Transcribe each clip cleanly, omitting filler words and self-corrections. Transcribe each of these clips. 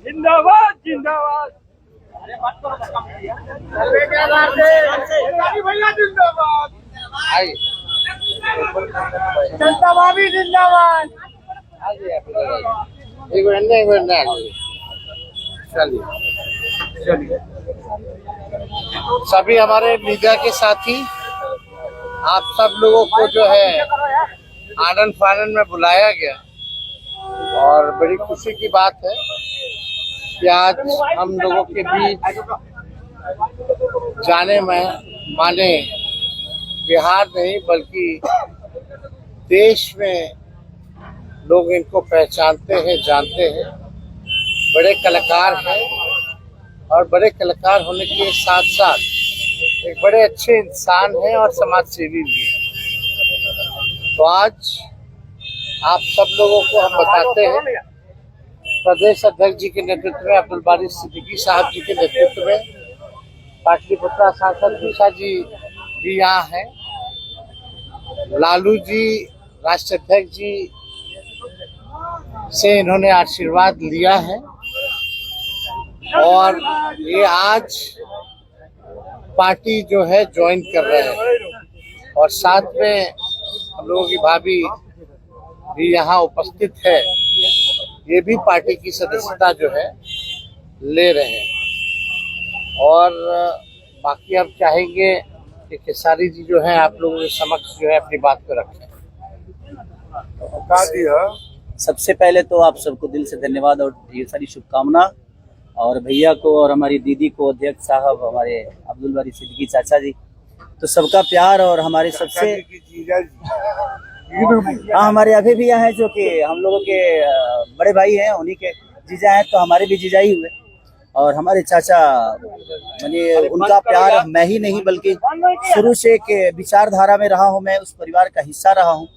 जिंदाबाद जिंदाबाद जनता भाभी जिंदाबाद। एक मिनट चलिए चलिए सभी हमारे मीडिया के साथी, आप सब लोगों को जो है आनंद फानंद में बुलाया गया और बड़ी खुशी की बात है कि आज हम लोगों के बीच जाने में माने बिहार नहीं बल्कि देश में लोग इनको पहचानते हैं, जानते हैं। बड़े कलाकार हैं और बड़े कलाकार होने के साथ साथ एक बड़े अच्छे इंसान हैं और समाज सेवी भी हैं। तो आज आप सब लोगों को हम बताते हैं, प्रदेश अध्यक्ष जी के नेतृत्व में, अब्दुल बारी सिद्दीकी साहब जी के नेतृत्व में पाटलिपुत्रा सांसद निशा जी भी यहाँ हैं, लालू जी राष्ट्रीय अध्यक्ष जी से इन्होंने आशीर्वाद लिया है और ये आज पार्टी जो है ज्वाइन कर रहे हैं और साथ में हम लोगों की भाभी भी यहाँ उपस्थित है, ये भी पार्टी की सदस्यता जो है ले रहे हैं। और बाकी हम चाहेंगे कि खेसारी जी जो है आप लोगों के समक्ष जो है अपनी बात को रखें। सबसे पहले तो आप सबको दिल से धन्यवाद और ढेर सारी शुभकामना, और भैया को और हमारी दीदी को, अध्यक्ष साहब, हमारे अब्दुल बारी सिद्दीकी चाचा जी, तो सबका प्यार और हमारे सबसे हाँ हमारे अभी भी यहाँ हैं जो कि हम लोगों के बड़े भाई हैं, उन्हीं के जीजा हैं, तो हमारे भी जीजा ही हुए। और हमारे चाचा मानिए उनका प्यार मैं ही नहीं बल्कि शुरू से एक विचारधारा में रहा हूँ, मैं उस परिवार का हिस्सा रहा हूँ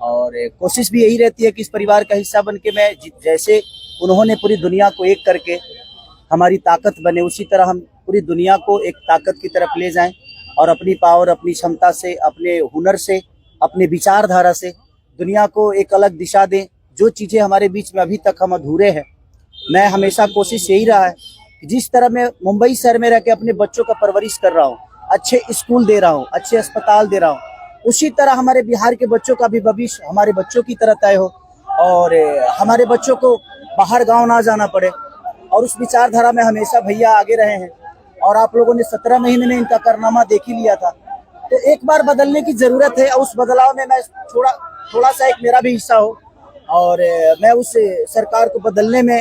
और कोशिश भी यही रहती है कि इस परिवार का हिस्सा बन के मैं जैसे उन्होंने पूरी दुनिया को एक करके हमारी ताकत बने, उसी तरह हम पूरी दुनिया को एक ताकत की तरफ ले जाएं और अपनी पावर, अपनी क्षमता से, अपने हुनर से, अपने विचारधारा से दुनिया को एक अलग दिशा दें। जो चीज़ें हमारे बीच में अभी तक हम अधूरे हैं, मैं हमेशा कोशिश यही रहा है कि जिस तरह मैं मुंबई शहर में रह के अपने बच्चों का परवरिश कर रहा हूँ, अच्छे स्कूल दे रहा हूँ, अच्छे अस्पताल दे रहा हूँ, उसी तरह हमारे बिहार के बच्चों का भी भविष्य हमारे बच्चों की तरह तय हो और हमारे बच्चों को बाहर गांव ना जाना पड़े। और उस विचारधारा में हमेशा भैया आगे रहे हैं और आप लोगों ने 17 महीने में इनका कारनामा देख ही लिया था। तो एक बार बदलने की जरूरत है और उस बदलाव में मैं थोड़ा सा एक मेरा भी हिस्सा हो और मैं उस सरकार को बदलने में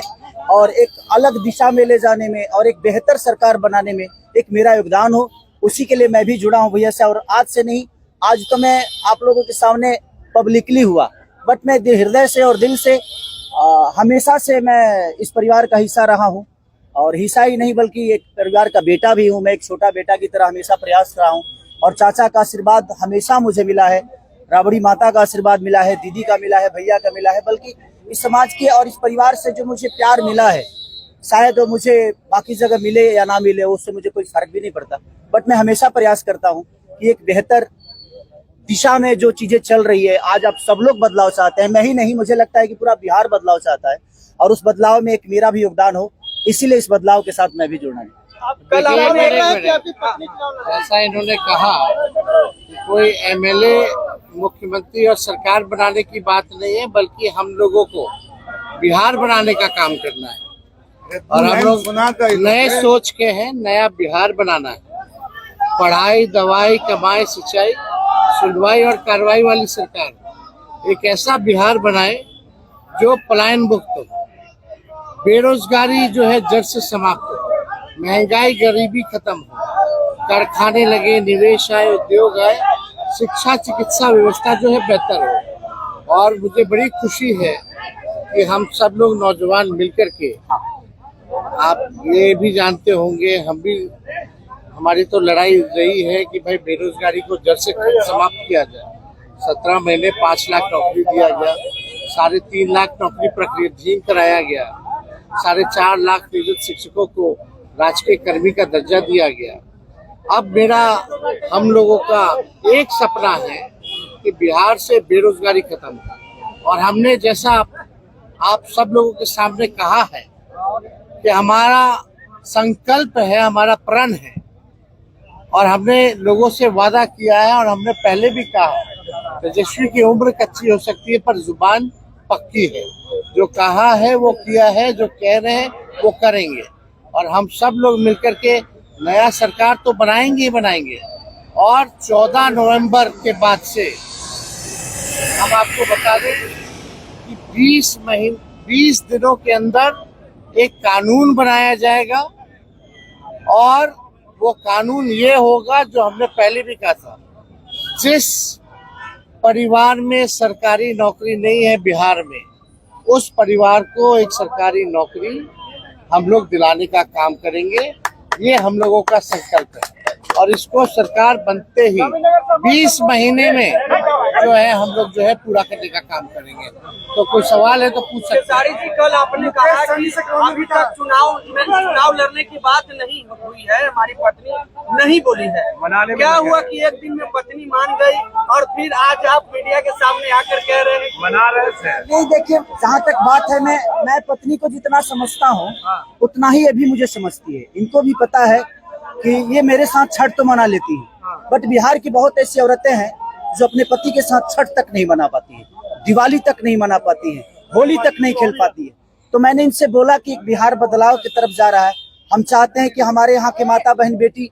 और एक अलग दिशा में ले जाने में और एक बेहतर सरकार बनाने में एक मेरा योगदान हो, उसी के लिए मैं भी जुड़ा हूँ भैया से। और आज से नहीं, आज तो मैं आप लोगों के सामने पब्लिकली हुआ, बट मैं हृदय से और दिल से हमेशा से मैं इस परिवार का हिस्सा रहा हूँ और हिस्सा ही नहीं बल्कि एक परिवार का बेटा भी हूँ। मैं एक छोटा बेटा की तरह हमेशा प्रयास रहा हूँ और चाचा का आशीर्वाद हमेशा मुझे मिला है, राबड़ी माता का आशीर्वाद मिला है, दीदी का मिला है, भैया का मिला है, बल्कि इस समाज के और इस परिवार से जो मुझे प्यार मिला है, शायद वो मुझे बाकी जगह मिले या ना मिले, उससे मुझे कोई फर्क भी नहीं पड़ता। बट मैं हमेशा प्रयास करता हूँ कि एक बेहतर दिशा में जो चीजें चल रही है, आज आप सब लोग बदलाव चाहते हैं, मैं ही नहीं, मुझे लगता है कि पूरा बिहार बदलाव चाहता है और उस बदलाव में एक मेरा भी योगदान हो, इसीलिए इस बदलाव के साथ मैं भी जुड़ना है। ऐसा इन्होंने कहा कि कोई एमएलए मुख्यमंत्री और सरकार बनाने की बात नहीं है, बल्कि हम लोगों को बिहार बनाने का काम करना है और हम लोग नए सोच के हैं, नया बिहार बनाना है। पढ़ाई, दवाई, कमाई, सिंचाई, सुनवाई और कार्रवाई वाली सरकार, एक ऐसा बिहार बनाए जो पलायन मुक्त हो, बेरोजगारी जो है जड़ से समाप्त हो, महंगाई गरीबी खत्म हो, कारखाने लगे, निवेश आए, उद्योग आए, शिक्षा चिकित्सा व्यवस्था जो है बेहतर हो। और मुझे बड़ी खुशी है कि हम सब लोग नौजवान मिलकर के, आप ये भी जानते होंगे, हम भी, हमारी तो लड़ाई रही है कि भाई बेरोजगारी को जड़ से समाप्त किया जाए। 17 महीने 5 लाख नौकरी दिया गया, 3.5 लाख नौकरी प्रक्रियाधीन कराया गया, 4.5 लाख नियोजित शिक्षकों को राजकीय कर्मी का दर्जा दिया गया। अब मेरा, हम लोगों का एक सपना है कि बिहार से बेरोजगारी खत्म हो। और हमने जैसा आप सब लोगों के सामने कहा है कि हमारा संकल्प है, हमारा प्रण है, और हमने लोगों से वादा किया है और हमने पहले भी कहा है, तेजस्वी की उम्र कच्ची हो सकती है पर जुबान पक्की है। जो कहा है वो किया है, जो कह रहे हैं वो करेंगे। और हम सब लोग मिलकर के नया सरकार तो बनाएंगे ही बनाएंगे। और 14 नवंबर के बाद से हम आपको बता दें कि 20 दिनों के अंदर एक कानून बनाया जाएगा, और वो कानून ये होगा जो हमने पहले भी कहा था, जिस परिवार में सरकारी नौकरी नहीं है बिहार में, उस परिवार को एक सरकारी नौकरी हम लोग दिलाने का काम करेंगे। ये हम लोगों का संकल्प है, और इसको सरकार बनते ही 20 महीने में जो है हम लोग जो है पूरा करने का काम करेंगे। तो कोई सवाल है तो पूछ सकते हैं। खेसारी जी, कल आपने कहा कि अभी तक चुनाव लड़ने की बात नहीं हुई है, हमारी पत्नी नहीं बोली है। क्या हुआ कि एक दिन में पत्नी मान गई और फिर आज आप मीडिया के सामने आकर कह रहे हैं मना रहे थे? नहीं, देखिए, जहाँ तक बात है, मैं पत्नी को जितना समझता हूँ उतना ही अभी मुझे समझती है। इनको भी पता है कि ये मेरे साथ छठ तो मना लेती है, बट बिहार की बहुत ऐसी औरतें हैं जो अपने पति के साथ छठ तक नहीं मना पाती है, दिवाली तक नहीं मना पाती है, होली तक नहीं खेल पाती है। तो मैंने इनसे बोला कि बिहार बदलाव की तरफ जा रहा है। हम चाहते हैं कि हमारे यहाँ के माता बहन बेटी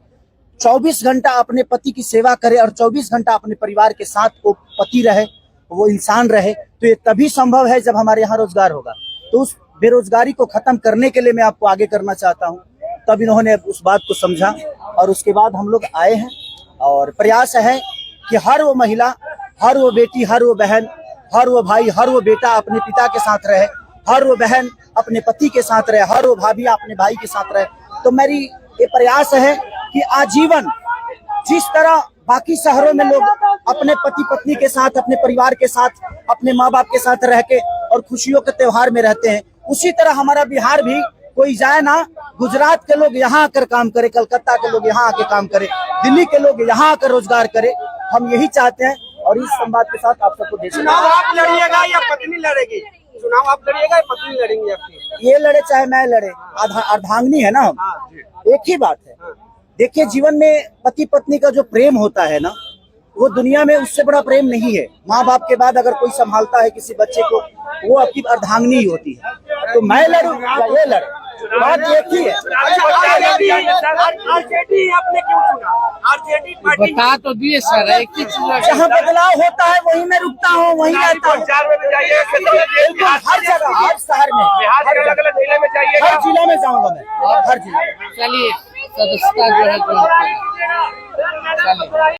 24 घंटा अपने पति की सेवा करे और 24 घंटा अपने परिवार के साथ वो पति रहे, वो इंसान रहे। तो ये तभी संभव है जब हमारे यहाँ रोजगार होगा। तो उस बेरोजगारी को खत्म करने के लिए मैं आपको आगे करना चाहता हूँ। तब इन्होंने उस बात को समझा और उसके बाद हम लोग आए हैं, और प्रयास है कि हर वो महिला, हर वो बेटी, हर वो बहन, हर वो भाई, हर वो बेटा अपने पिता के साथ रहे, हर वो बहन अपने पति के साथ रहे, हर वो भाभी अपने भाई के साथ रहे। तो मेरी ये प्रयास है कि आजीवन जिस तरह बाकी शहरों में लोग अपने पति पत्नी के साथ, अपने परिवार के साथ, अपने माँ बाप के साथ रह के और खुशियों के त्योहार में रहते हैं, उसी तरह हमारा बिहार भी कोई जाए ना, गुजरात के लोग यहाँ आकर काम करे, कलकत्ता के लोग यहाँ आके काम करे, दिल्ली के लोग यहाँ आकर रोजगार करे। हम यही चाहते हैं, और इस संवाद के साथ आप सबको देश। चुनाव आप लड़िएगा या पत्नी लड़ेगी? चुनाव आप लड़िएगा या पत्नी लड़ेंगे आपकी? ये लड़े चाहे मैं लड़े, अर्धांगिनी है ना हम, एक ही बात है। देखिए, जीवन में पति पत्नी का जो प्रेम होता है ना, वो दुनिया में उससे बड़ा प्रेम नहीं है। माँ बाप के बाद अगर कोई संभालता है किसी बच्चे को, वो आपकी अर्धांगिनी ही होती है। तो मैं लड़ूं या ये लड़े, बात एक ही है। आरजेडी आपने क्यों चुना? आरजेडी पार्टी बता तो दिए सर, एक ही चीज जहाँ बदलाव होता है वहीं मैं रुकता हूँ, वहीं रहता हूँ। बिल्कुल, हर जगह, हर शहर में, हर जिला में जाऊंगा मैं, हर जिला। चलिए, सदस्यता जो है, चलिए।